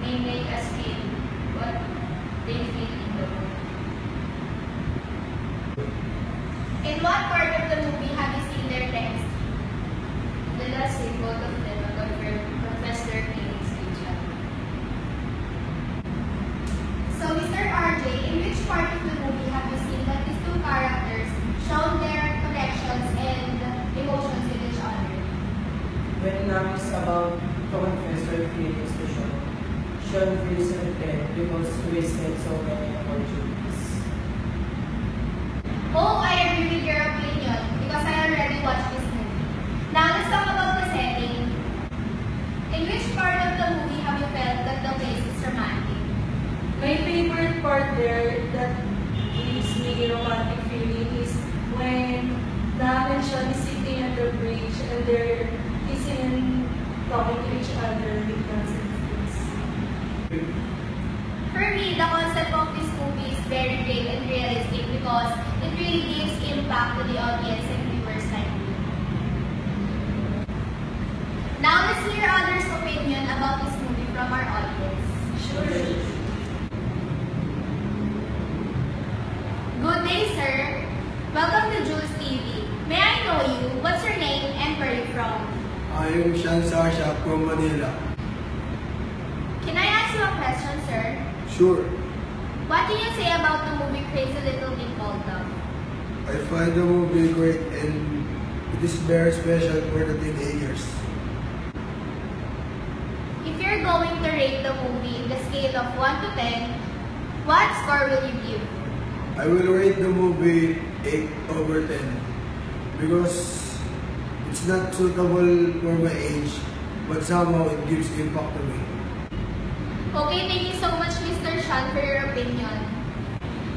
may make us feel what they feel in the movie. In what part of the movie have you seen their chemistry? The last scene, both of them confess their feelings to each other. So, Mr. RJ, in which part of the movie have you seen that these two characters shown their connections and emotions with each other? When Nam is about to confess her feelings to Sean feels regret because he wasted so many opportunities. Oh, I agree with your opinion because I already watched this movie. Now, let's talk about the setting. In which part of the movie have you felt that the place is romantic? My favorite part there that gives me a romantic feeling is when Nam and Sean is sitting at the bridge and they're kissing and talking to each other with guns and things. For me, the concept of this movie is very great and realistic because it really gives impact to the audience and viewers like me. Now, let's hear others' opinion about this movie from our audience. Sure. Good day, sir. Welcome to Jules TV. May I know you? What's your name and where are you from? I am Sean Sasha from Manila. Can I ask you a question, sir? Sure. What do you say about the movie Crazy Little Thing Called Love? I find the movie great and it is very special for the teenagers. If you're going to rate the movie in the scale of 1 to 10, what score will you give? I will rate the movie 8/10 because it's not suitable for my age, but somehow it gives impact to me. Okay, thank you so much, Mr. Sean, for your opinion.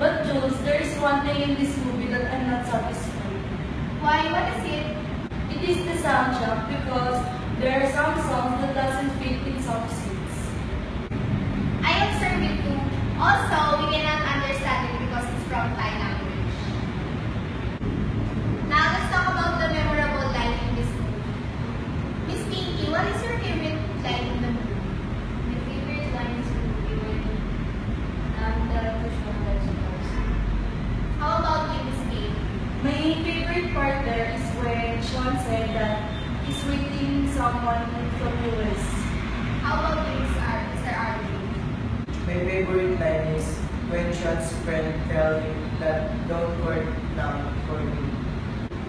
But Jules, there is one thing in this movie that I'm not satisfied. Why? What is it? It is the soundtrack because there are some songs that doesn't fit in some scenes. I observe it too. Also, we cannot understand it because it's from Thai language. Now, let's talk about the memorable line in this movie. Miss Pinky, what is your favorite line in the movie? My favorite line is the movie when the Sean does those. How about you, Miss Kate? My favorite part there is when Sean said that he's waiting someone from US. How about you, Mr. RJ? My favorite line is when Sean's friend tells him that don't work now for me.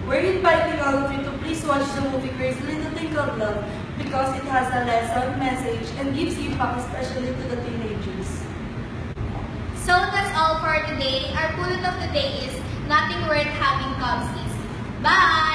We're inviting all of you to please watch the movie Crazy Little Thing Called Love because it has a lesson, message, and gives impact especially to the teenagers. So that's all for today. Our bullet of the day is nothing worth having comes easy. Bye!